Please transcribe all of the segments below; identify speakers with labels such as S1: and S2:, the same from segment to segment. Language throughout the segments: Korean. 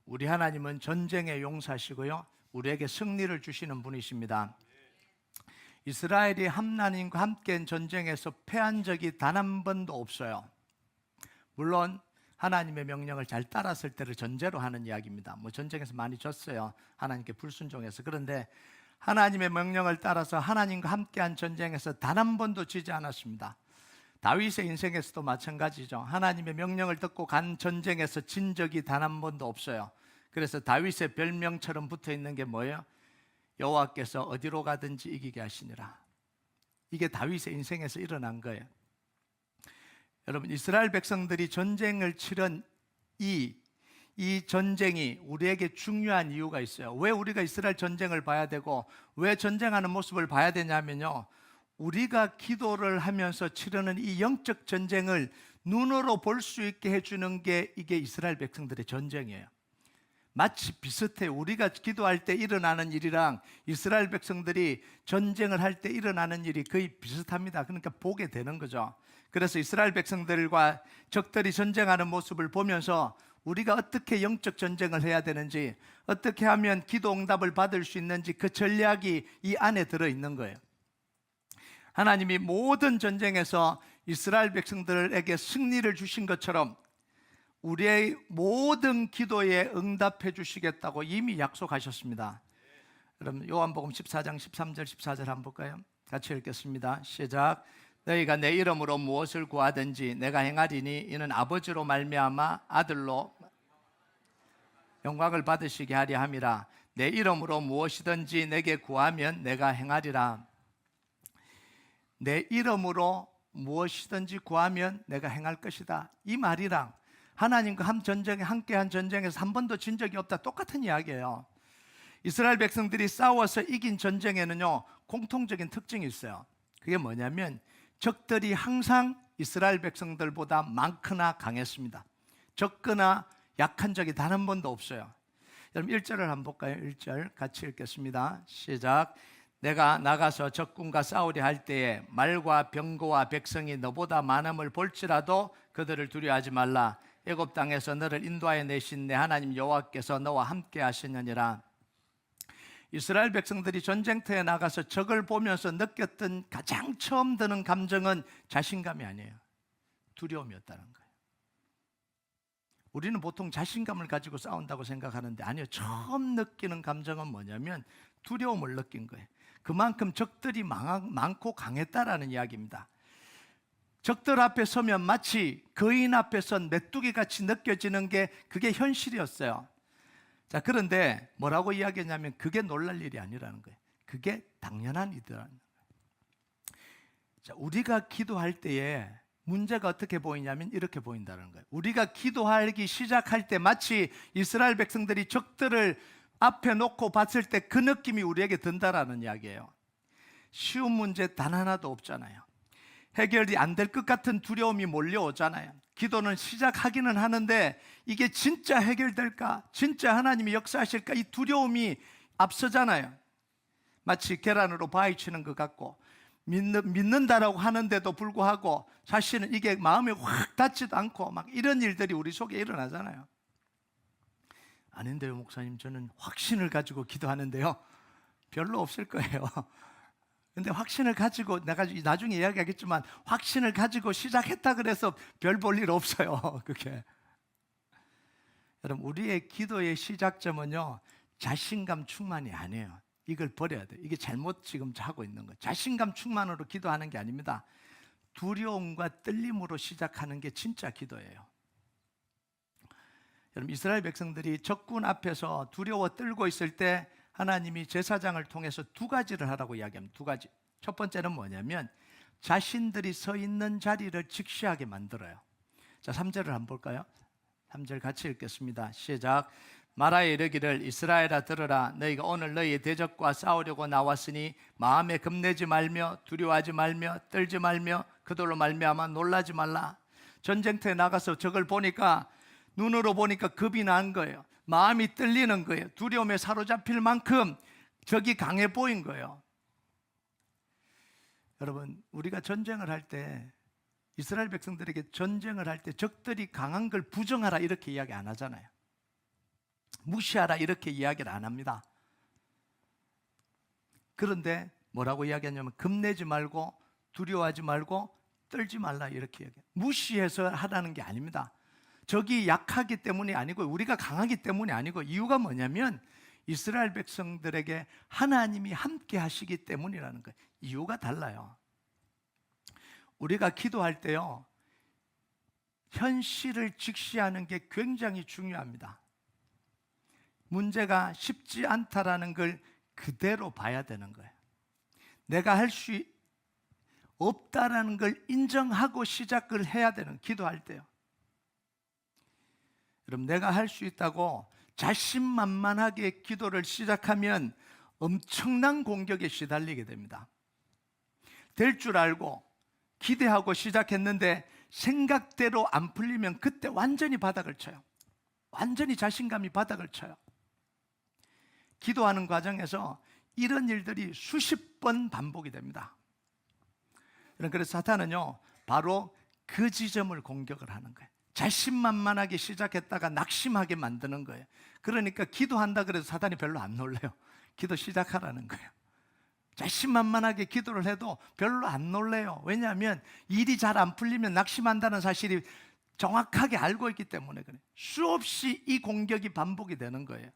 S1: 우리 하나님은 전쟁의 용사시고요, 우리에게 승리를 주시는 분이십니다. 이스라엘이 하나님과 함께 전쟁에서 패한 적이 단 한 번도 없어요. 물론 하나님의 명령을 잘 따랐을 때를 전제로 하는 이야기입니다. 전쟁에서 많이 졌어요, 하나님께 불순종해서. 그런데 하나님의 명령을 따라서 하나님과 함께한 전쟁에서 단 한 번도 지지 않았습니다. 다윗의 인생에서도 마찬가지죠. 하나님의 명령을 듣고 간 전쟁에서 진 적이 단 한 번도 없어요. 그래서 다윗의 별명처럼 붙어 있는 게 뭐예요? 여호와께서 어디로 가든지 이기게 하시니라. 이게 다윗의 인생에서 일어난 거예요. 여러분, 이스라엘 백성들이 전쟁을 치른 이 전쟁이 우리에게 중요한 이유가 있어요. 왜 우리가 이스라엘 전쟁을 봐야 되고 왜 전쟁하는 모습을 봐야 되냐면요, 우리가 기도를 하면서 치르는 이 영적 전쟁을 눈으로 볼 수 있게 해주는 게 이게 이스라엘 백성들의 전쟁이에요. 마치 비슷해요. 우리가 기도할 때 일어나는 일이랑 이스라엘 백성들이 전쟁을 할 때 일어나는 일이 거의 비슷합니다. 그러니까 보게 되는 거죠. 그래서 이스라엘 백성들과 적들이 전쟁하는 모습을 보면서 우리가 어떻게 영적 전쟁을 해야 되는지, 어떻게 하면 기도 응답을 받을 수 있는지, 그 전략이 이 안에 들어있는 거예요. 하나님이 모든 전쟁에서 이스라엘 백성들에게 승리를 주신 것처럼 우리의 모든 기도에 응답해 주시겠다고 이미 약속하셨습니다. 여러분, 요한복음 14장 13절 14절 한번 볼까요? 같이 읽겠습니다. 시작. 너희가 내 이름으로 무엇을 구하든지 내가 행하리니 이는 아버지로 말미암아 아들로 영광을 받으시게 하려 함이라. 내 이름으로 무엇이든지 내게 구하면 내가 행하리라. 내 이름으로 무엇이든지 구하면 내가 행할 것이다. 이 말이랑 하나님과 함께한 전쟁에서 한 번도 진 적이 없다, 똑같은 이야기예요. 이스라엘 백성들이 싸워서 이긴 전쟁에는요, 공통적인 특징이 있어요. 그게 뭐냐면 적들이 항상 이스라엘 백성들보다 많거나 강했습니다. 적거나 약한 적이 단 한 번도 없어요. 여러분, 1절을 한번 볼까요? 1절 같이 읽겠습니다. 시작. 내가 나가서 적군과 싸우려 할 때에 말과 병거와 백성이 너보다 많음을 볼지라도 그들을 두려워하지 말라. 애굽 땅에서 너를 인도하여 내신 내 하나님 여호와께서 너와 함께 하시느니라. 이스라엘 백성들이 전쟁터에 나가서 적을 보면서 느꼈던 가장 처음 드는 감정은 자신감이 아니에요. 두려움이었다는 거예요. 우리는 보통 자신감을 가지고 싸운다고 생각하는데 아니요, 처음 느끼는 감정은 뭐냐면 두려움을 느낀 거예요. 그만큼 적들이 많고 강했다라는 이야기입니다. 적들 앞에 서면 마치 거인 앞에 선 메뚜기 같이 느껴지는 게 그게 현실이었어요. 자, 그런데 뭐라고 이야기했냐면 그게 놀랄 일이 아니라는 거예요. 그게 당연한 일이라는 거예요. 자, 우리가 기도할 때에 문제가 어떻게 보이냐면 이렇게 보인다는 거예요. 우리가 기도하기 시작할 때 마치 이스라엘 백성들이 적들을 앞에 놓고 봤을 때 그 느낌이 우리에게 든다라는 이야기예요. 쉬운 문제 단 하나도 없잖아요. 해결이 안 될 것 같은 두려움이 몰려오잖아요. 기도는 시작하기는 하는데 이게 진짜 해결될까? 진짜 하나님이 역사하실까? 이 두려움이 앞서잖아요. 마치 계란으로 바위 치는 것 같고 믿는다라고 하는데도 불구하고 사실은 이게 마음에 확 닿지도 않고 막 이런 일들이 우리 속에 일어나잖아요. 아닌데요, 목사님, 저는 확신을 가지고 기도하는데요. 별로 없을 거예요. 근데 확신을 가지고, 내가 나중에 이야기하겠지만 확신을 가지고 시작했다 그래서 별 볼 일 없어요. 그게. 여러분, 우리의 기도의 시작점은요, 자신감 충만이 아니에요. 이걸 버려야 돼요. 이게 잘못 지금 하고 있는 거예요. 자신감 충만으로 기도하는 게 아닙니다. 두려움과 떨림으로 시작하는 게 진짜 기도예요. 여러분, 이스라엘 백성들이 적군 앞에서 두려워 떨고 있을 때 하나님이 제사장을 통해서 두 가지를 하라고 이야기합니다. 두 가지. 첫 번째는 뭐냐면 자신들이 서 있는 자리를 직시하게 만들어요. 자, 3절을 한번 볼까요? 3절 같이 읽겠습니다. 시작. 말하여 이르기를 이스라엘아 들으라. 너희가 오늘 너희의 대적과 싸우려고 나왔으니 마음에 겁내지 말며 두려워하지 말며 떨지 말며 그들로 말미암아 놀라지 말라. 전쟁터에 나가서 적을 보니까 눈으로 보니까 겁이 난 거예요. 마음이 떨리는 거예요. 두려움에 사로잡힐 만큼 적이 강해 보인 거예요. 여러분, 우리가 전쟁을 할 때 이스라엘 백성들에게 전쟁을 할 때 적들이 강한 걸 부정하라 이렇게 이야기 안 하잖아요. 무시하라 이렇게 이야기를 안 합니다. 그런데 뭐라고 이야기하냐면 겁내지 말고 두려워하지 말고 떨지 말라 이렇게 이야기해요. 무시해서 하라는 게 아닙니다. 적이 약하기 때문이 아니고 우리가 강하기 때문이 아니고 이유가 뭐냐면 이스라엘 백성들에게 하나님이 함께 하시기 때문이라는 거예요. 이유가 달라요. 우리가 기도할 때요, 현실을 직시하는 게 굉장히 중요합니다. 문제가 쉽지 않다라는 걸 그대로 봐야 되는 거예요. 내가 할 수 없다라는 걸 인정하고 시작을 해야 되는, 기도할 때요. 여러분, 내가 할 수 있다고 자신만만하게 기도를 시작하면 엄청난 공격에 시달리게 됩니다. 될 줄 알고 기대하고 시작했는데 생각대로 안 풀리면 그때 완전히 바닥을 쳐요. 완전히 자신감이 바닥을 쳐요. 기도하는 과정에서 이런 일들이 수십 번 반복이 됩니다. 그래서 사탄은요, 바로 그 지점을 공격을 하는 거예요. 자신만만하게 시작했다가 낙심하게 만드는 거예요. 그러니까 기도한다 그래서 사탄이 별로 안 놀래요. 기도 시작하라는 거예요. 자신만만하게 기도를 해도 별로 안 놀래요. 왜냐하면 일이 잘 안 풀리면 낙심한다는 사실이 정확하게 알고 있기 때문에 그래요. 수없이 이 공격이 반복이 되는 거예요.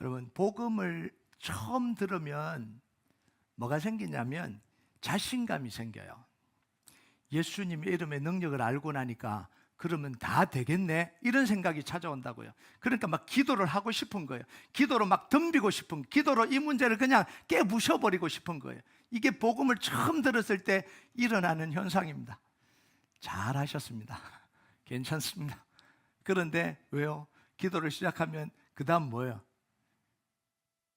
S1: 여러분, 복음을 처음 들으면 뭐가 생기냐면 자신감이 생겨요. 예수님의 이름의 능력을 알고 나니까 그러면 다 되겠네 이런 생각이 찾아온다고요. 그러니까 막 기도를 하고 싶은 거예요. 기도로 막 덤비고 싶은, 기도로 이 문제를 그냥 깨부셔버리고 싶은 거예요. 이게 복음을 처음 들었을 때 일어나는 현상입니다. 잘하셨습니다. 괜찮습니다. 그런데 왜요? 기도를 시작하면 그 다음 뭐예요?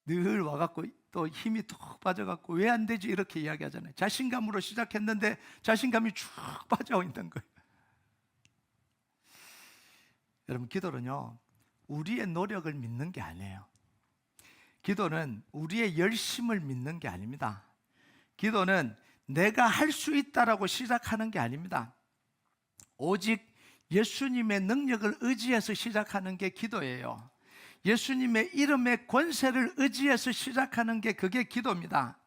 S1: 늘 와갖고 또 힘이 톡 빠져갖고 왜 안 되지 이렇게 이야기하잖아요. 자신감으로 시작했는데 자신감이 쭉 빠져 있는 거예요. 여러분, 기도는요, 우리의 노력을 믿는 게 아니에요. 기도는 우리의 열심을 믿는 게 아닙니다. 기도는 내가 할 수 있다라고 시작하는 게 아닙니다. 오직 예수님의 능력을 의지해서 시작하는 게 기도예요. 예수님의 이름의 권세를 의지해서 시작하는 게 그게 기도입니다.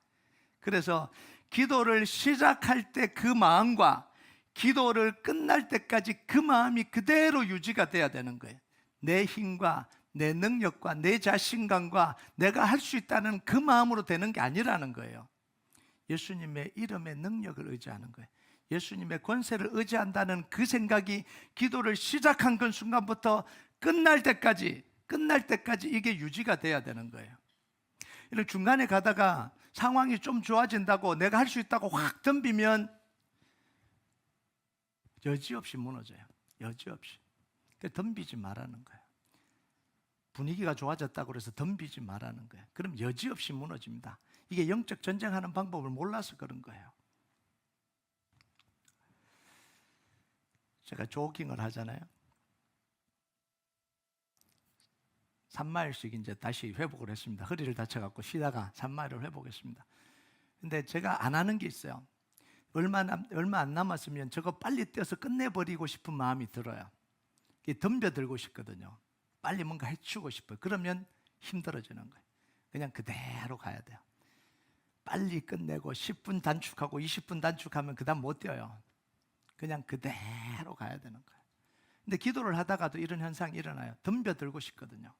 S1: 그래서 기도를 시작할 때 그 마음과 기도를 끝날 때까지 그 마음이 그대로 유지가 돼야 되는 거예요. 내 힘과 내 능력과 내 자신감과 내가 할 수 있다는 그 마음으로 되는 게 아니라는 거예요. 예수님의 이름의 능력을 의지하는 거예요. 예수님의 권세를 의지한다는 그 생각이 기도를 시작한 그 순간부터 끝날 때까지 이게 유지가 돼야 되는 거예요. 이렇게 중간에 가다가 상황이 좀 좋아진다고 내가 할 수 있다고 확 덤비면 여지없이 무너져요. 여지없이. 덤비지 말라는 거예요. 분위기가 좋아졌다고 해서 덤비지 말라는 거예요. 그럼 여지없이 무너집니다. 이게 영적 전쟁하는 방법을 몰라서 그런 거예요. 제가 조깅을 하잖아요. 3마일씩 이제 다시 회복을 했습니다. 허리를 다쳐갖고 쉬다가 3마일을 회복했습니다. 근데 제가 안 하는 게 있어요. 얼마 안 남았으면 저거 빨리 뛰어서 끝내버리고 싶은 마음이 들어요. 덤벼들고 싶거든요. 빨리 뭔가 해치우고 싶어요. 그러면 힘들어지는 거예요. 그냥 그대로 가야 돼요. 빨리 끝내고 10분 단축하고 20분 단축하면 그 다음 못 뛰어요. 그냥 그대로 가야 되는 거예요. 근데 기도를 하다가도 이런 현상이 일어나요. 덤벼들고 싶거든요.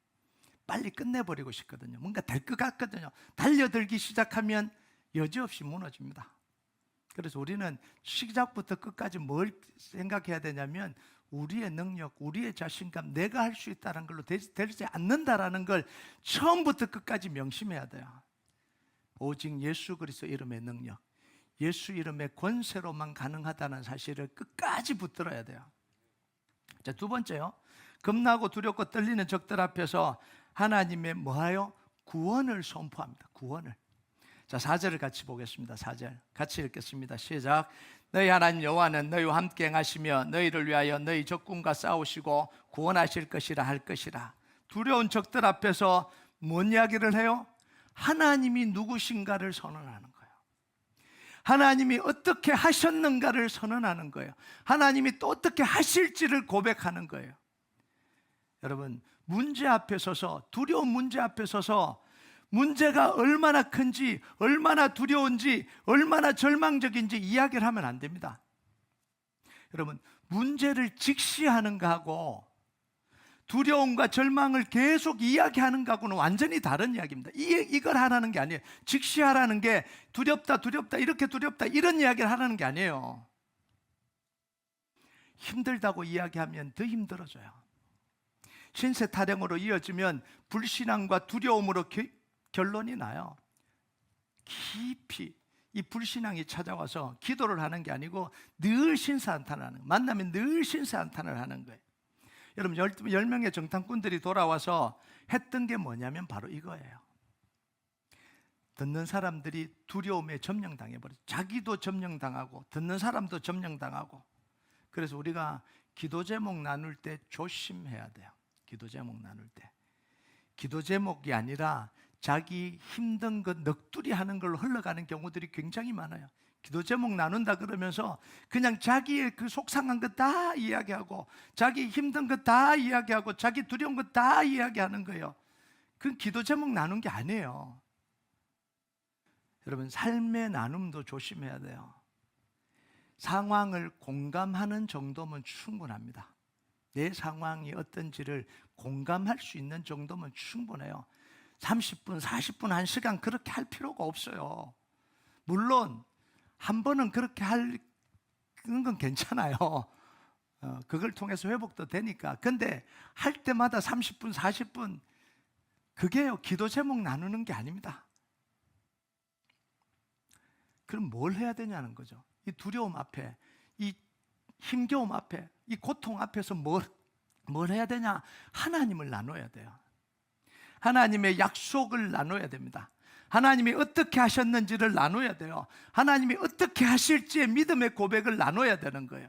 S1: 빨리 끝내버리고 싶거든요. 뭔가 될 것 같거든요. 달려들기 시작하면 여지없이 무너집니다. 그래서 우리는 시작부터 끝까지 뭘 생각해야 되냐면 우리의 능력, 우리의 자신감, 내가 할 수 있다는 걸로 되지 않는다라는 걸 처음부터 끝까지 명심해야 돼요. 오직 예수 그리스도 이름의 능력, 예수 이름의 권세로만 가능하다는 사실을 끝까지 붙들어야 돼요. 자, 두 번째요. 겁나고 두렵고 떨리는 적들 앞에서 하나님의 뭐하요? 구원을 선포합니다. 구원을. 자, 4절을 같이 보겠습니다. 4절 같이 읽겠습니다. 시작. 너희 하나님 여호와는 너희와 함께 행하시며 너희를 위하여 너희 적군과 싸우시고 구원하실 것이라 할 것이라. 두려운 적들 앞에서 뭔 이야기를 해요? 하나님이 누구신가를 선언하는 거예요. 하나님이 어떻게 하셨는가를 선언하는 거예요. 하나님이 또 어떻게 하실지를 고백하는 거예요. 여러분, 문제 앞에 서서, 두려운 문제 앞에 서서 문제가 얼마나 큰지, 얼마나 두려운지, 얼마나 절망적인지 이야기를 하면 안 됩니다. 여러분, 문제를 직시하는 거하고 두려움과 절망을 계속 이야기하는 거하고는 완전히 다른 이야기입니다. 이걸 하라는 게 아니에요. 직시하라는 게 두렵다, 두렵다, 이렇게 두렵다, 이런 이야기를 하라는 게 아니에요. 힘들다고 이야기하면 더 힘들어져요. 신세 타령으로 이어지면 불신앙과 두려움으로 결론이 나요. 깊이 이 불신앙이 찾아와서 기도를 하는 게 아니고 늘 신사한탄하는, 만나면 늘 신사한탄을 하는 거예요. 여러분, 10명의 정탐꾼들이 돌아와서 했던 게 뭐냐면 바로 이거예요. 듣는 사람들이 두려움에 점령당해버려요. 자기도 점령당하고 듣는 사람도 점령당하고. 그래서 우리가 기도 제목 나눌 때 조심해야 돼요. 기도 제목 나눌 때 기도 제목이 아니라 자기 힘든 것 넋두리 하는 걸로 흘러가는 경우들이 굉장히 많아요. 기도 제목 나눈다 그러면서 그냥 자기의 그 속상한 것 다 이야기하고, 자기 힘든 것 다 이야기하고, 자기 두려운 것 다 이야기하는 거예요. 그건 기도 제목 나눈 게 아니에요. 여러분, 삶의 나눔도 조심해야 돼요. 상황을 공감하는 정도면 충분합니다. 내 상황이 어떤지를 공감할 수 있는 정도면 충분해요. 30분, 40분, 1시간 그렇게 할 필요가 없어요. 물론 한 번은 그렇게 하는 건 괜찮아요. 그걸 통해서 회복도 되니까. 근데 할 때마다 30분, 40분 그게요, 기도 제목 나누는 게 아닙니다. 그럼 뭘 해야 되냐는 거죠. 이 두려움 앞에, 이 힘겨움 앞에, 이 고통 앞에서 뭘 해야 되냐? 하나님을 나눠야 돼요. 하나님의 약속을 나눠야 됩니다. 하나님이 어떻게 하셨는지를 나눠야 돼요. 하나님이 어떻게 하실지의 믿음의 고백을 나눠야 되는 거예요.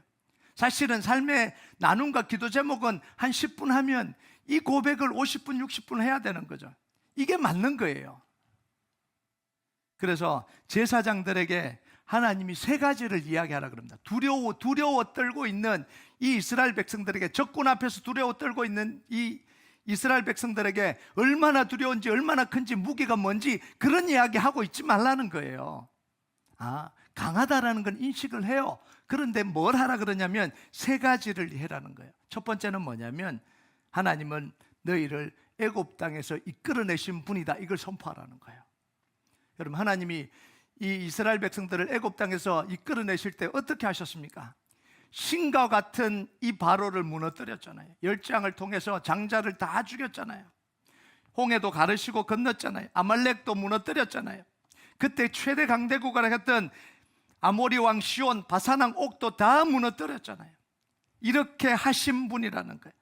S1: 사실은 삶의 나눔과 기도 제목은 한 10분 하면 이 고백을 50분, 60분 해야 되는 거죠. 이게 맞는 거예요. 그래서 제사장들에게 하나님이 3가지를 이야기하라 그럽니다. 두려워 떨고 있는 이 이스라엘 백성들에게, 적군 앞에서 두려워 떨고 있는 이 이스라엘 백성들에게 얼마나 두려운지, 얼마나 큰지, 무게가 뭔지 그런 이야기 하고 있지 말라는 거예요. 강하다라는 건 인식을 해요. 그런데 뭘 하라 그러냐면 3가지를 해라는 거예요. 첫 번째는 뭐냐면 하나님은 너희를 애굽 땅에서 이끌어내신 분이다, 이걸 선포하라는 거예요. 여러분, 하나님이 이 이스라엘 백성들을 애굽 땅에서 이끌어내실 때 어떻게 하셨습니까? 신과 같은 이 바로를 무너뜨렸잖아요. 열장을 통해서 장자를 다 죽였잖아요. 홍해도 가르시고 건넜잖아요. 아말렉도 무너뜨렸잖아요. 그때 최대 강대국을 했던 아모리 왕 시온, 바산 왕 옥도 다 무너뜨렸잖아요. 이렇게 하신 분이라는 거예요.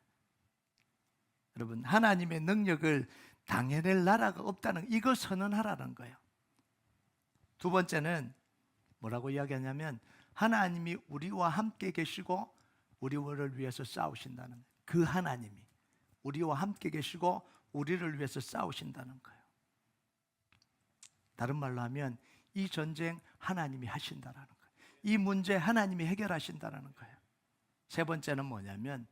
S1: 여러분, 하나님의 능력을 당해낼 나라가 없다는, 이거 선언하라는 거예요. 두 번째는 뭐라고 이야기하냐면 하나님이 우리와 함께 계시고 우리를 위해서 싸우신다는, 그 하나님이 우리와 함께 계시고 우리를 위해서 싸우신다는 거예요. 다른 말로 하면 이 전쟁 하나님이 하신다라는 거예요. 이 문제 하나님이 해결하신다라는 거예요. 세 번째는 뭐냐면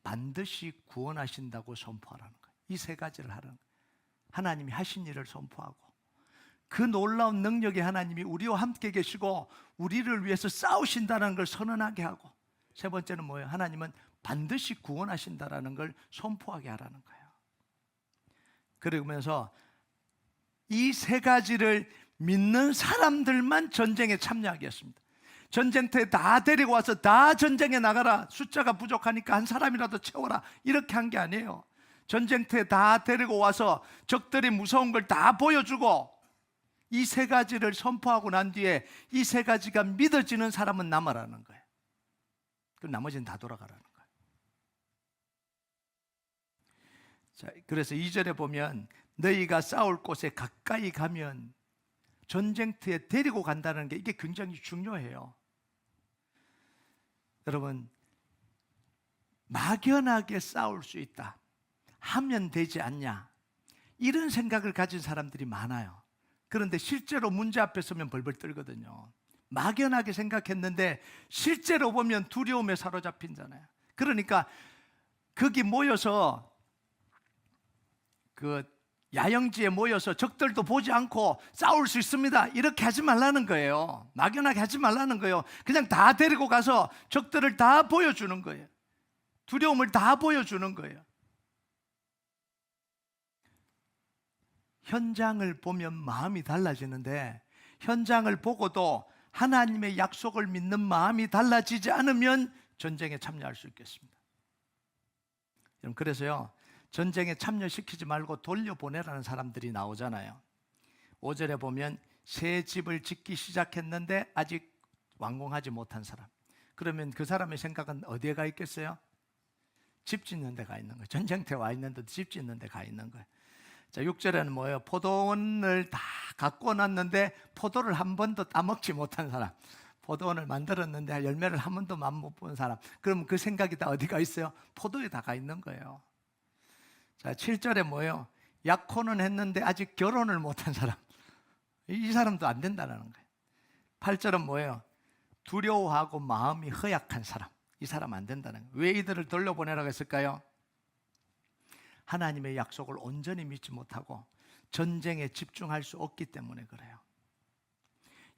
S1: 반드시 구원하신다고 선포하라는 거예요. 이 3가지를 하라는 거예요. 하나님이 하신 일을 선포하고, 그 놀라운 능력의 하나님이 우리와 함께 계시고 우리를 위해서 싸우신다는 걸 선언하게 하고, 세 번째는 뭐예요? 하나님은 반드시 구원하신다라는 걸 선포하게 하라는 거예요. 그러면서 이 3가지를 믿는 사람들만 전쟁에 참여하게 했습니다. 전쟁터에 다 데리고 와서 다 전쟁에 나가라, 숫자가 부족하니까 한 사람이라도 채워라, 이렇게 한 게 아니에요. 전쟁터에 다 데리고 와서 적들이 무서운 걸 다 보여주고 이 3가지를 선포하고 난 뒤에 이 3가지가 믿어지는 사람은 남아라는 거예요. 그럼 나머지는 다 돌아가라는 거예요. 자, 그래서 2절에 보면 너희가 싸울 곳에 가까이 가면, 전쟁터에 데리고 간다는 게 이게 굉장히 중요해요. 여러분, 막연하게 싸울 수 있다, 하면 되지 않냐, 이런 생각을 가진 사람들이 많아요. 그런데 실제로 문제 앞에 서면 벌벌 떨거든요. 막연하게 생각했는데 실제로 보면 두려움에 사로잡힌잖아요. 그러니까 거기 모여서 그 야영지에 모여서 적들도 보지 않고 싸울 수 있습니다. 이렇게 하지 말라는 거예요. 막연하게 하지 말라는 거예요. 그냥 다 데리고 가서 적들을 다 보여주는 거예요. 두려움을 다 보여주는 거예요. 현장을 보면 마음이 달라지는데 현장을 보고도 하나님의 약속을 믿는 마음이 달라지지 않으면 전쟁에 참여할 수 있겠습니다. 그래서요, 전쟁에 참여시키지 말고 돌려보내라는 사람들이 나오잖아요. 5절에 보면 새 집을 짓기 시작했는데 아직 완공하지 못한 사람. 그러면 그 사람의 생각은 어디에 가 있겠어요? 집 짓는 데 가 있는 거예요. 전쟁터에 와 있는데 집 짓는 데 가 있는 거예요. 자, 6절에는 뭐예요? 포도원을 다 갖고 놨는데 포도를 한 번도 따먹지 못한 사람. 포도원을 만들었는데 열매를 한 번도 맛못 본 사람. 그럼 그 생각이 다 어디가 있어요? 포도에 다 가 있는 거예요. 자, 7절에 뭐예요? 약혼은 했는데 아직 결혼을 못한 사람. 이 사람도 안 된다는 거예요. 8절은 뭐예요? 두려워하고 마음이 허약한 사람. 이 사람 안 된다는 거예요. 왜 이들을 돌려보내라고 했을까요? 하나님의 약속을 온전히 믿지 못하고 전쟁에 집중할 수 없기 때문에 그래요.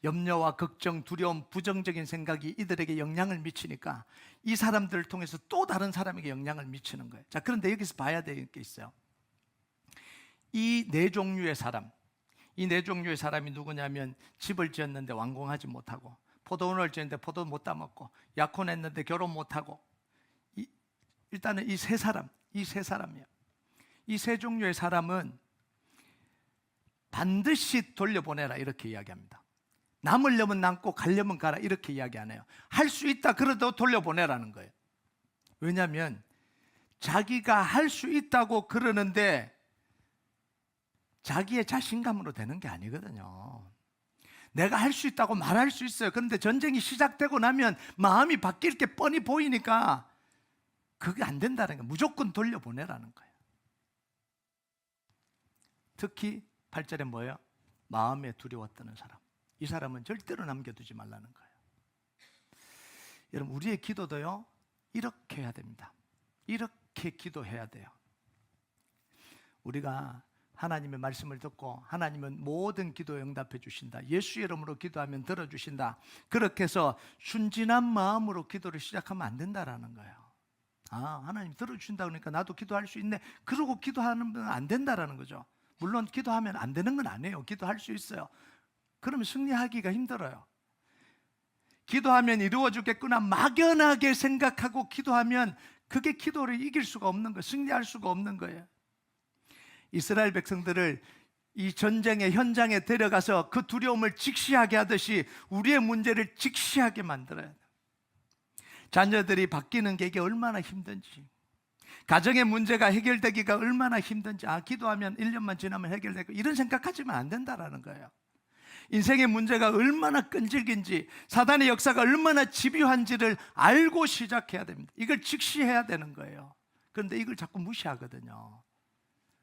S1: 염려와 걱정, 두려움, 부정적인 생각이 이들에게 영향을 미치니까 이 사람들을 통해서 또 다른 사람에게 영향을 미치는 거예요. 자, 그런데 여기서 봐야 될 게 있어요. 이 네 종류의 사람, 이 네 종류의 사람이 누구냐면 집을 지었는데 완공하지 못하고, 포도원을 지었는데 포도 못 따먹고, 약혼했는데 결혼 못하고, 일단은 이 세 사람이에요. 이 세 종류의 사람은 반드시 돌려보내라 이렇게 이야기합니다. 남으려면 남고 가려면 가라 이렇게 이야기 안 해요. 할 수 있다 그래도 돌려보내라는 거예요. 왜냐하면 자기가 할 수 있다고 그러는데 자기의 자신감으로 되는 게 아니거든요. 내가 할 수 있다고 말할 수 있어요. 그런데 전쟁이 시작되고 나면 마음이 바뀔 게 뻔히 보이니까 그게 안 된다는 거예요. 무조건 돌려보내라는 거예요. 특히 8절에 뭐예요? 마음에 두려워 떠는 사람. 이 사람은 절대로 남겨두지 말라는 거예요. 여러분, 우리의 기도도요, 이렇게 해야 됩니다. 이렇게 기도해야 돼요. 우리가 하나님의 말씀을 듣고 하나님은 모든 기도에 응답해 주신다. 예수의 이름으로 기도하면 들어주신다. 그렇게 해서 순진한 마음으로 기도를 시작하면 안 된다라는 거예요. 아, 하나님 들어주신다 그러니까 나도 기도할 수 있네. 그러고 기도하는 건 안 된다라는 거죠. 물론 기도하면 안 되는 건 아니에요. 기도할 수 있어요. 그러면 승리하기가 힘들어요. 기도하면 이루어지겠구나 막연하게 생각하고 기도하면 그게 기도를 이길 수가 없는 거예요. 승리할 수가 없는 거예요. 이스라엘 백성들을 이 전쟁의 현장에 데려가서 그 두려움을 직시하게 하듯이 우리의 문제를 직시하게 만들어야 돼요. 자녀들이 바뀌는 게 이게 얼마나 힘든지, 가정의 문제가 해결되기가 얼마나 힘든지, 기도하면 1년만 지나면 해결되고 이런 생각하지면 안 된다라는 거예요. 인생의 문제가 얼마나 끈질긴지, 사단의 역사가 얼마나 집요한지를 알고 시작해야 됩니다. 이걸 직시해야 되는 거예요. 그런데 이걸 자꾸 무시하거든요.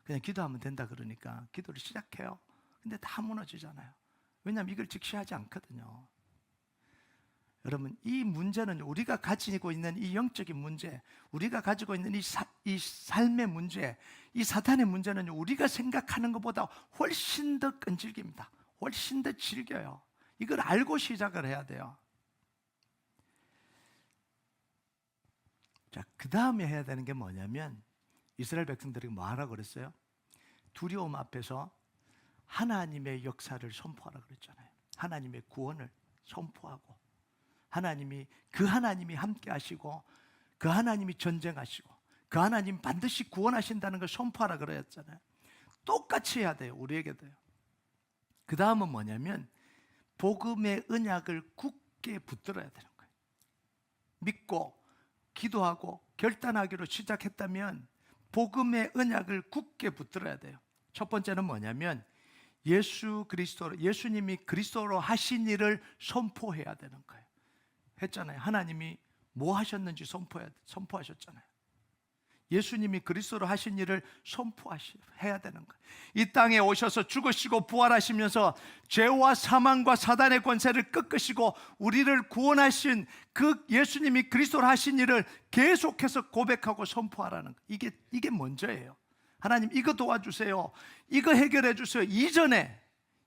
S1: 그냥 기도하면 된다 그러니까 기도를 시작해요. 근데 다 무너지잖아요. 왜냐하면 이걸 직시하지 않거든요. 여러분, 이 문제는 우리가 가지고 있는 이 영적인 문제, 우리가 가지고 있는 이 삶의 문제, 이 사탄의 문제는 우리가 생각하는 것보다 훨씬 더 끈질깁니다. 훨씬 더 질겨요. 이걸 알고 시작을 해야 돼요. 자, 그 다음에 해야 되는 게 뭐냐면, 이스라엘 백성들이 뭐 하라고 그랬어요? 두려움 앞에서 하나님의 역사를 선포하라고 그랬잖아요. 하나님의 구원을 선포하고, 그 하나님이 함께 하시고, 그 하나님이 전쟁하시고, 그 하나님 반드시 구원하신다는 걸 선포하라 그랬잖아요. 똑같이 해야 돼요. 우리에게도요. 그 다음은 뭐냐면 복음의 언약을 굳게 붙들어야 되는 거예요. 믿고 기도하고 결단하기로 시작했다면 복음의 언약을 굳게 붙들어야 돼요. 첫 번째는 뭐냐면 예수님이 그리스도로 하신 일을 선포해야 되는 거예요. 했잖아요. 하나님이 뭐 하셨는지 선포하셨잖아요. 예수님이 그리스도로 하신 일을 선포해야 되는 거예요. 이 땅에 오셔서 죽으시고 부활하시면서 죄와 사망과 사단의 권세를 꺾으시고 우리를 구원하신 그 예수님이 그리스도로 하신 일을 계속해서 고백하고 선포하라는 거예요. 이게 먼저예요. 하나님 이거 도와주세요, 이거 해결해 주세요. 이전에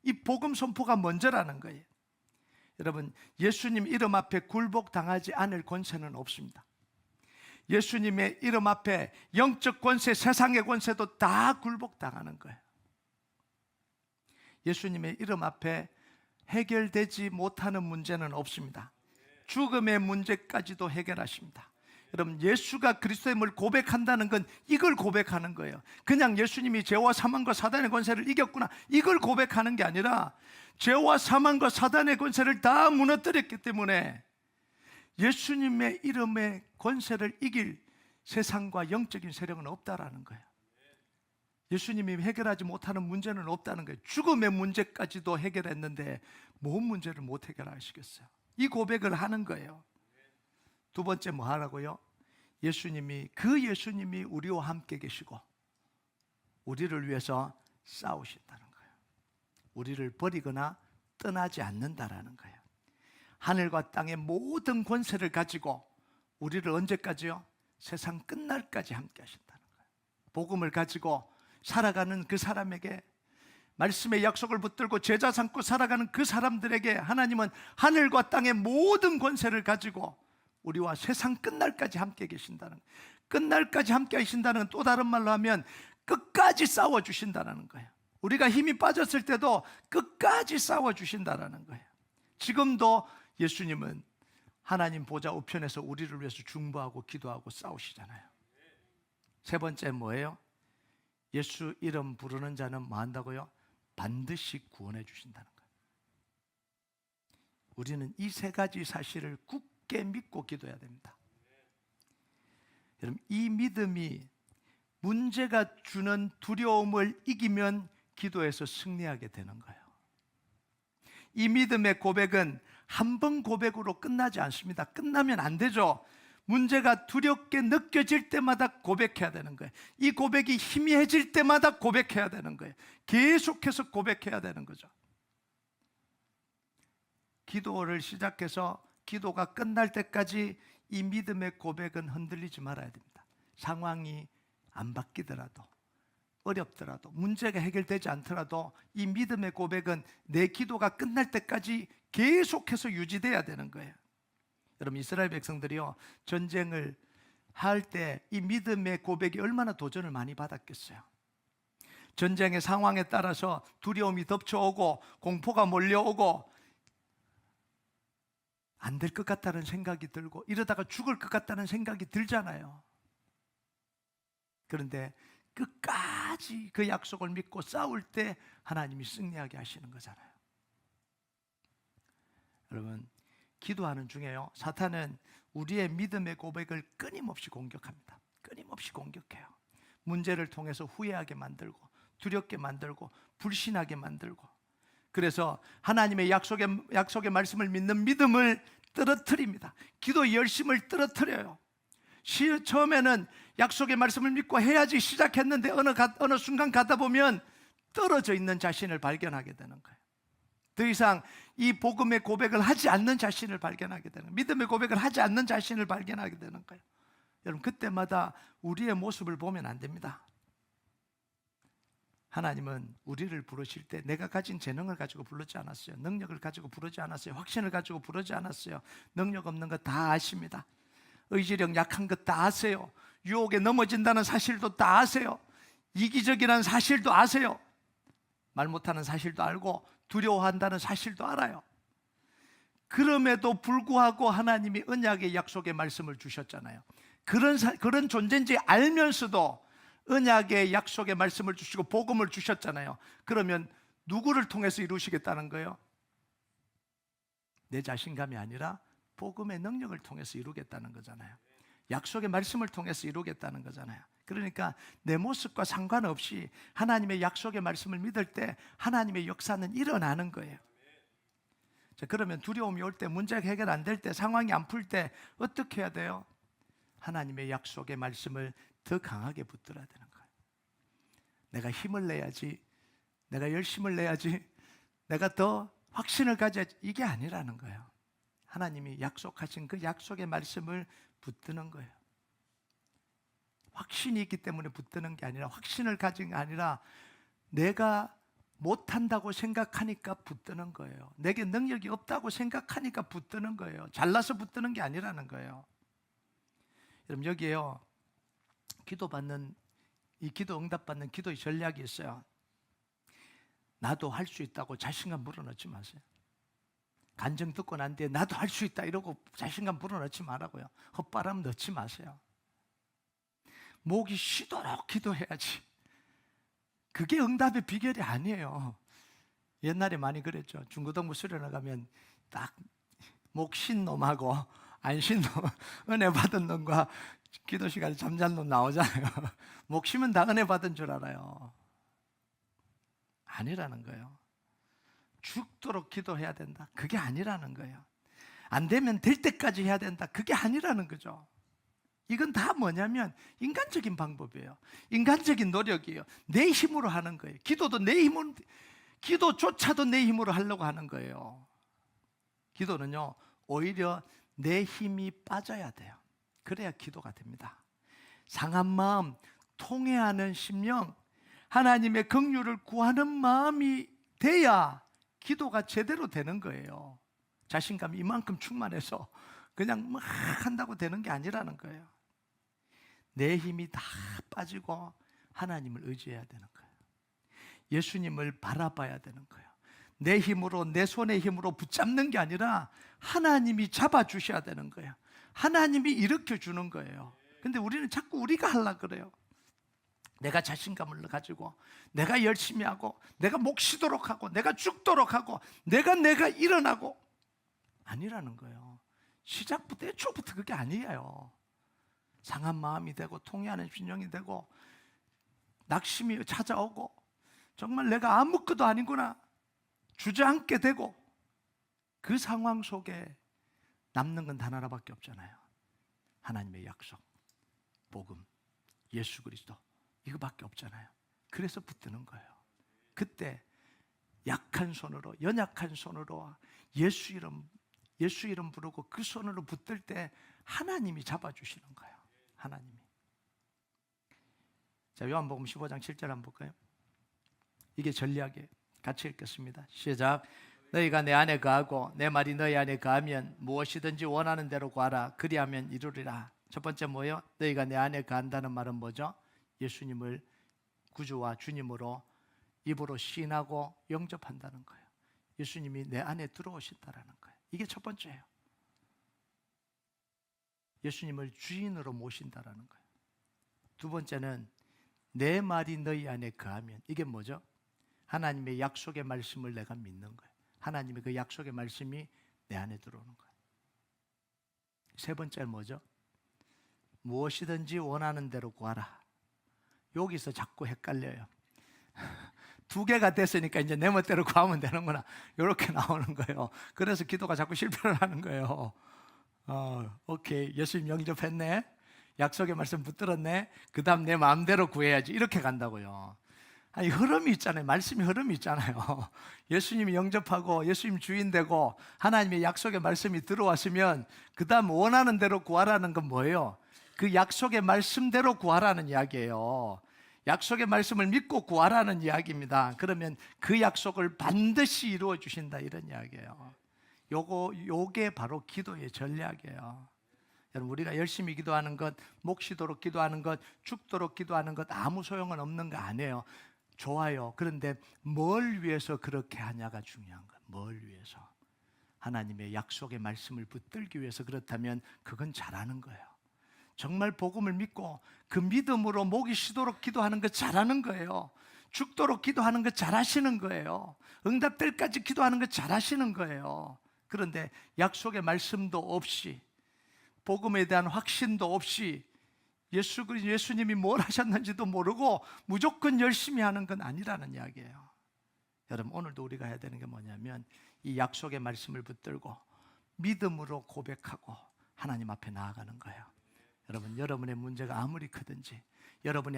S1: 이 복음 선포가 먼저라는 거예요. 여러분, 예수님 이름 앞에 굴복당하지 않을 권세는 없습니다. 예수님의 이름 앞에 영적 권세, 세상의 권세도 다 굴복당하는 거예요. 예수님의 이름 앞에 해결되지 못하는 문제는 없습니다. 죽음의 문제까지도 해결하십니다. 여러분, 예수가 그리스도임을 고백한다는 건 이걸 고백하는 거예요. 그냥 예수님이 죄와 사망과 사단의 권세를 이겼구나, 이걸 고백하는 게 아니라 죄와 사망과 사단의 권세를 다 무너뜨렸기 때문에 예수님의 이름의 권세를 이길 세상과 영적인 세력은 없다라는 거예요. 예수님이 해결하지 못하는 문제는 없다는 거예요. 죽음의 문제까지도 해결했는데 뭔 문제를 못 해결하시겠어요? 이 고백을 하는 거예요. 두 번째 뭐 하라고요? 예수님이 우리와 함께 계시고 우리를 위해서 싸우신다는 거예요. 우리를 버리거나 떠나지 않는다라는 거예요. 하늘과 땅의 모든 권세를 가지고 우리를 언제까지요? 세상 끝날까지 함께 하신다는 거예요. 복음을 가지고 살아가는 그 사람에게, 말씀의 약속을 붙들고 제자 삼고 살아가는 그 사람들에게 하나님은 하늘과 땅의 모든 권세를 가지고 우리와 세상 끝날까지 함께 계신다는 거예요. 끝날까지 함께 하신다는 건 또 다른 말로 하면 끝까지 싸워주신다는 거예요. 우리가 힘이 빠졌을 때도 끝까지 싸워주신다는 거예요. 지금도 예수님은 하나님 보좌 우편에서 우리를 위해서 중보하고 기도하고 싸우시잖아요. 세 번째 뭐예요? 예수 이름 부르는 자는 뭐 한다고요? 반드시 구원해 주신다는 거예요. 우리는 이 세 가지 사실을 굳게 믿고 기도해야 됩니다. 여러분, 이 믿음이 문제가 주는 두려움을 이기면 기도에서 승리하게 되는 거예요. 이 믿음의 고백은 한 번 고백으로 끝나지 않습니다. 끝나면 안 되죠. 문제가 두렵게 느껴질 때마다 고백해야 되는 거예요. 이 고백이 희미해질 때마다 고백해야 되는 거예요. 계속해서 고백해야 되는 거죠. 기도를 시작해서 기도가 끝날 때까지 이 믿음의 고백은 흔들리지 말아야 됩니다. 상황이 안 바뀌더라도, 어렵더라도, 문제가 해결되지 않더라도 이 믿음의 고백은 내 기도가 끝날 때까지 계속해서 유지돼야 되는 거예요. 여러분, 이스라엘 백성들이요, 전쟁을 할 때 이 믿음의 고백이 얼마나 도전을 많이 받았겠어요. 전쟁의 상황에 따라서 두려움이 덮쳐오고 공포가 몰려오고 안 될 것 같다는 생각이 들고 이러다가 죽을 것 같다는 생각이 들잖아요. 그런데 끝까지 그 약속을 믿고 싸울 때 하나님이 승리하게 하시는 거잖아요. 여러분, 기도하는 중에요, 사탄은 우리의 믿음의 고백을 끊임없이 공격합니다. 끊임없이 공격해요. 문제를 통해서 후회하게 만들고 두렵게 만들고 불신하게 만들고, 그래서 하나님의 약속의 말씀을 믿는 믿음을 떨어뜨립니다. 기도 열심을 떨어뜨려요. 처음에는 약속의 말씀을 믿고 해야지 시작했는데 어느 순간 가다 보면 떨어져 있는 자신을 발견하게 되는 거예요. 더 이상 이 복음의 고백을 하지 않는 자신을 발견하게 되는 거예요. 믿음의 고백을 하지 않는 자신을 발견하게 되는 거예요. 여러분, 그때마다 우리의 모습을 보면 안 됩니다. 하나님은 우리를 부르실 때 내가 가진 재능을 가지고 부르지 않았어요. 능력을 가지고 부르지 않았어요. 확신을 가지고 부르지 않았어요. 능력 없는 거 다 아십니다. 의지력 약한 것 다 아세요. 유혹에 넘어진다는 사실도 다 아세요. 이기적이라는 사실도 아세요. 말 못하는 사실도 알고 두려워한다는 사실도 알아요. 그럼에도 불구하고 하나님이 언약의 약속의 말씀을 주셨잖아요. 그런 존재인지 알면서도 언약의 약속의 말씀을 주시고 복음을 주셨잖아요. 그러면 누구를 통해서 이루시겠다는 거예요? 내 자신감이 아니라 복음의 능력을 통해서 이루겠다는 거잖아요. 약속의 말씀을 통해서 이루겠다는 거잖아요. 그러니까 내 모습과 상관없이 하나님의 약속의 말씀을 믿을 때 하나님의 역사는 일어나는 거예요. 자, 그러면 두려움이 올 때, 문제가 해결 안 될 때, 상황이 안 풀 때 어떻게 해야 돼요? 하나님의 약속의 말씀을 더 강하게 붙들어야 되는 거예요. 내가 힘을 내야지, 내가 열심을 내야지, 내가 더 확신을 가져야지, 이게 아니라는 거예요. 하나님이 약속하신 그 약속의 말씀을 붙드는 거예요. 확신이 있기 때문에 붙드는 게 아니라, 확신을 가진 게 아니라 내가 못한다고 생각하니까 붙드는 거예요. 내게 능력이 없다고 생각하니까 붙드는 거예요. 잘나서 붙드는 게 아니라는 거예요. 여러분, 여기에요, 기도 응답받는 기도의 전략이 있어요. 나도 할 수 있다고 자신감 불어넣지 마세요. 간증 듣고 난 뒤에 나도 할 수 있다 이러고 자신감 불어넣지 말라고요. 헛바람 넣지 마세요. 목이 쉬도록 기도해야지. 그게 응답의 비결이 아니에요. 옛날에 많이 그랬죠. 중고등부 수련회 가면 딱 목 쉰 놈하고 안 쉰 놈, 은혜 받은 놈과 기도 시간에 잠잔 놈 나오잖아요. 목 쉬면 다 은혜 받은 줄 알아요. 아니라는 거예요. 죽도록 기도해야 된다, 그게 아니라는 거예요. 안 되면 될 때까지 해야 된다, 그게 아니라는 거죠. 이건 다 뭐냐면 인간적인 방법이에요. 인간적인 노력이에요. 내 힘으로 하는 거예요. 기도조차도 내 힘으로 하려고 하는 거예요. 기도는요, 오히려 내 힘이 빠져야 돼요. 그래야 기도가 됩니다. 상한 마음, 통회하는 심령, 하나님의 긍휼을 구하는 마음이 돼야 기도가 제대로 되는 거예요. 자신감이 이만큼 충만해서 그냥 막 한다고 되는 게 아니라는 거예요. 내 힘이 다 빠지고 하나님을 의지해야 되는 거예요. 예수님을 바라봐야 되는 거예요. 내 힘으로, 내 손의 힘으로 붙잡는 게 아니라 하나님이 잡아주셔야 되는 거예요. 하나님이 일으켜주는 거예요. 근데 우리는 자꾸 우리가 하려고 그래요. 내가 자신감을 가지고, 내가 열심히 하고, 내가 목 쉬도록 하고, 내가 죽도록 하고, 내가 일어나고, 아니라는 거예요. 시작부터, 애초부터 그게 아니에요. 상한 마음이 되고, 통해하는 심령이 되고, 낙심이 찾아오고, 정말 내가 아무것도 아니구나 주저앉게 되고, 그 상황 속에 남는 건 단 하나밖에 없잖아요. 하나님의 약속, 복음, 예수 그리스도, 이거밖에 없잖아요. 그래서 붙드는 거예요. 그때 약한 손으로, 연약한 손으로 예수 이름 부르고 그 손으로 붙들 때 하나님이 잡아주시는 거예요. 하나님이. 자, 요한복음 15장 7절 한번 볼까요? 이게 전략이에요. 같이 읽겠습니다. 시작. 너희가 내 안에 거하고 내 말이 너희 안에 거하면 무엇이든지 원하는 대로 구하라. 그리하면 이루리라. 첫 번째 뭐예요? 너희가 내 안에 거한다는 말은 뭐죠? 예수님을 구주와 주님으로 입으로 시인하고 영접한다는 거예요. 예수님이 내 안에 들어오신다는 거예요. 이게 첫 번째예요. 예수님을 주인으로 모신다는 거예요. 두 번째는 내 말이 너희 안에 거하면, 이게 뭐죠? 하나님의 약속의 말씀을 내가 믿는 거예요. 하나님의 그 약속의 말씀이 내 안에 들어오는 거예요. 세 번째는 뭐죠? 무엇이든지 원하는 대로 구하라. 여기서 자꾸 헷갈려요. 두 개가 됐으니까 이제 내 멋대로 구하면 되는구나, 이렇게 나오는 거예요. 그래서 기도가 자꾸 실패를 하는 거예요. 오케이, 예수님 영접했네, 약속의 말씀 붙들었네, 그 다음 내 마음대로 구해야지, 이렇게 간다고요. 아니, 흐름이 있잖아요. 말씀이 흐름이 있잖아요. 예수님이 영접하고 예수님 주인 되고 하나님의 약속의 말씀이 들어왔으면 그 다음 원하는 대로 구하라는 건 뭐예요? 그 약속의 말씀대로 구하라는 이야기예요. 약속의 말씀을 믿고 구하라는 이야기입니다. 그러면 그 약속을 반드시 이루어 주신다, 이런 이야기예요. 요게 바로 기도의 전략이에요. 여러분, 우리가 열심히 기도하는 것, 목 쉬도록 기도하는 것, 죽도록 기도하는 것 아무 소용은 없는 거 아니에요. 좋아요. 그런데 뭘 위해서 그렇게 하냐가 중요한 거예요. 뭘 위해서? 하나님의 약속의 말씀을 붙들기 위해서 그렇다면 그건 잘하는 거예요. 정말 복음을 믿고 그 믿음으로 목이 쉬도록 기도하는 것 잘하는 거예요. 죽도록 기도하는 것 잘하시는 거예요. 응답될 까지 기도하는 것 잘하시는 거예요. 그런데 약속의 말씀도 없이, 복음에 대한 확신도 없이, 예수님이 뭘 하셨는지도 모르고 무조건 열심히 하는 건 아니라는 이야기예요. 여러분, 오늘도 우리가 해야 되는 게 뭐냐면 이 약속의 말씀을 붙들고 믿음으로 고백하고 하나님 앞에 나아가는 거예요. 여러분, 여러분의 문제가 아무리 크든지, 여러분이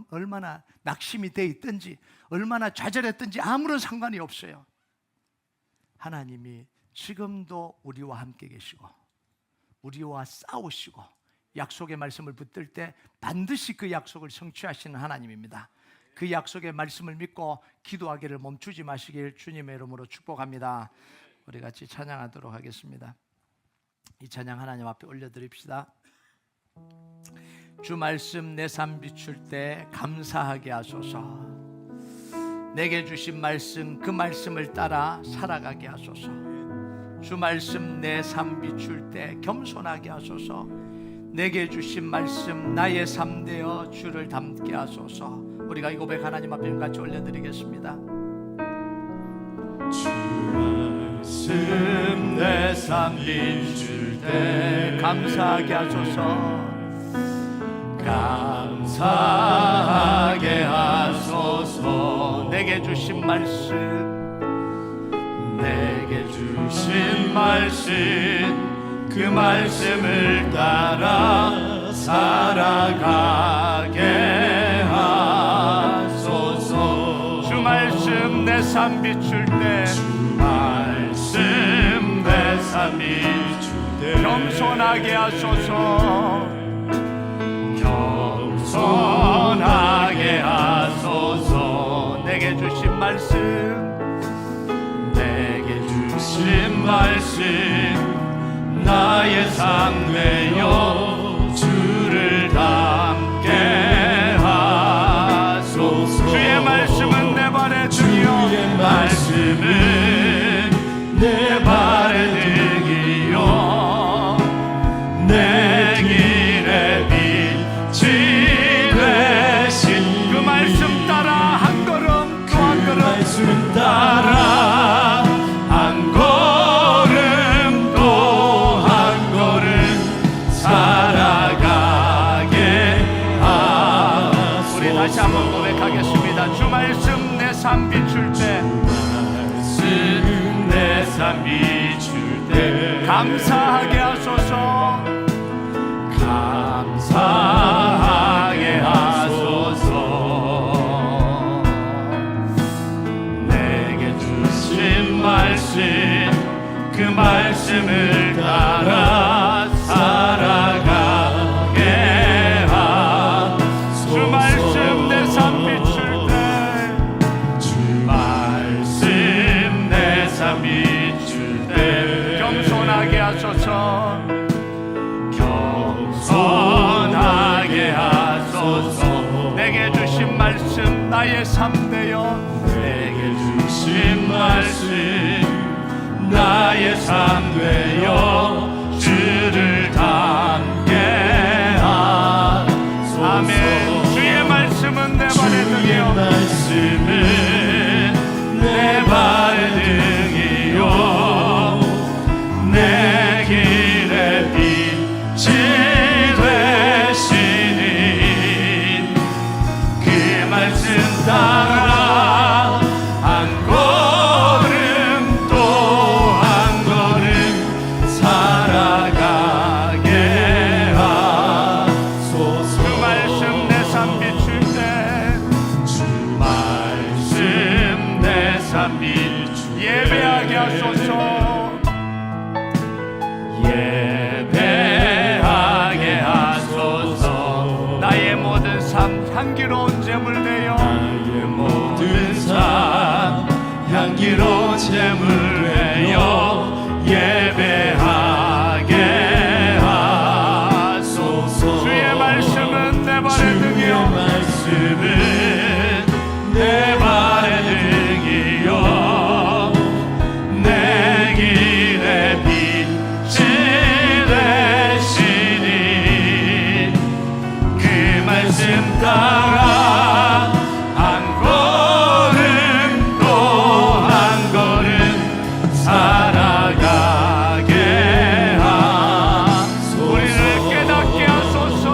S1: 얼마나 낙심이 돼 있든지, 얼마나 좌절했든지 아무런 상관이 없어요. 하나님이 지금도 우리와 함께 계시고 우리와 싸우시고 약속의 말씀을 붙들 때 반드시 그 약속을 성취하시는 하나님입니다. 그 약속의 말씀을 믿고 기도하기를 멈추지 마시길 주님의 이름으로 축복합니다. 우리 같이 찬양하도록 하겠습니다. 이 찬양 하나님 앞에 올려드립시다. 주 말씀 내 삶 비출 때 감사하게 하소서. 내게 주신 말씀, 그 말씀을 따라 살아가게 하소서. 주 말씀 내 삶 비출 때 겸손하게 하소서. 내게 주신 말씀 나의 삶 되어 주를 닮게 하소서. 우리가 이 고백 하나님 앞에 같이 올려드리겠습니다.
S2: 주 말씀 내 삶 비출 때
S1: 감사하게 하소서.
S2: 감사하게 하소서.
S1: 내게 주신 말씀,
S2: 내게 주신 말씀, 그 말씀을 따라 살아가게 하소서.
S1: 주 말씀 내 삶 비출 때,
S2: 주 말씀 내 삶 비출 때
S1: 겸손하게 하소서.
S2: 겸손하게 하소서.
S1: 내게 주신 말씀,
S2: 내게 주신 말씀 나의 삶 되어 주를 닮게 하소서.
S1: 주의 말씀은 내 발의 등이요,
S2: 주의 말씀은 내 발의 등이요 내 길의 빛이 되신.
S1: 그 말씀 따라 한 걸음 또 한 걸음,
S2: 말씀 따라 한 걸음 또 한 걸음 살아가게 하소서.
S1: 우리 다시 한번 고백하겠습니다. 주 말씀 내 삶 비출 때,
S2: 말씀 내 삶 비출 때
S1: 감사하게 하소서.
S2: 감사하게 하소서. 내게 주신 말씀, 그 말씀을 따라 살아가게 하소서.
S1: 주 말씀 내 삶 비출 때,
S2: 주 말씀 내 삶 비출 때
S1: 겸손하게 하소서.
S2: 겸손하게 하소서.
S1: 내게 주신 말씀 나의 삶 되어,
S2: 내게 주신 말씀 나의 삶 되어 주를 닮게 하소서.
S1: 아멘. 주의 말씀은 내 발의
S2: 주의
S1: 등이요,
S2: 말씀은 내 발의 등이요 내 길의 빛이 되시니. 그 말씀 따라 한 걸음 또 한 걸음 살아가게 하소서.
S1: 주 말씀 내 삶 비출 때,
S2: 주 말씀 내 삶 비출 때
S1: 예배하게 하소서.
S2: 예배하게 하소서.
S1: 나의 모든 삶 향기로운 제물 되어,
S2: 나의 모든 삶 향기로운 제물 되어 예배하게 하소서.
S1: 주의 말씀은 내 발의
S2: 주의
S1: 등이요,
S2: 말씀은 내 발의 등이요 내 길의 빛이 되시니. 그 말씀 따라 한 걸음 또 한 걸음 살아가게 하소서.
S1: 우리를 깨닫게 하소서.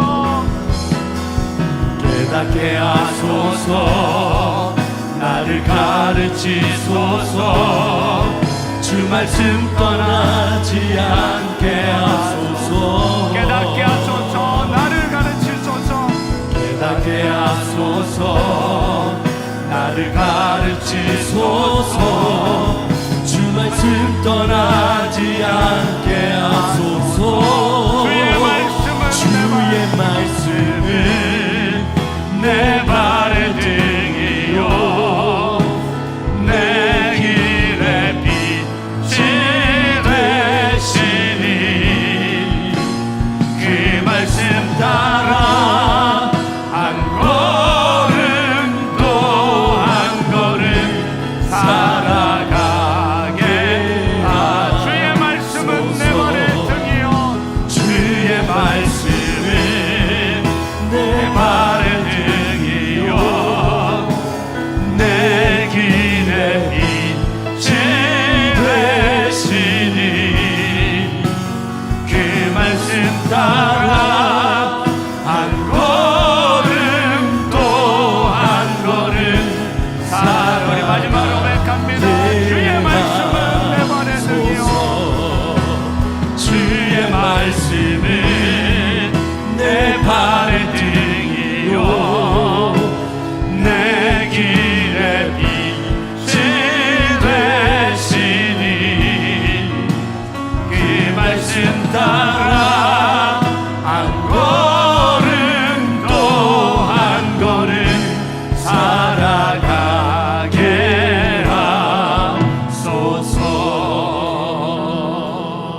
S2: 깨닫게 하소서. 나를 가르치소서. 주 말씀 떠나지 않게 하소서.
S1: 깨닫게 하소서.
S2: 주의 말씀은 내 발의 등이요 내 길의 빛이 되시니 그 말씀 따라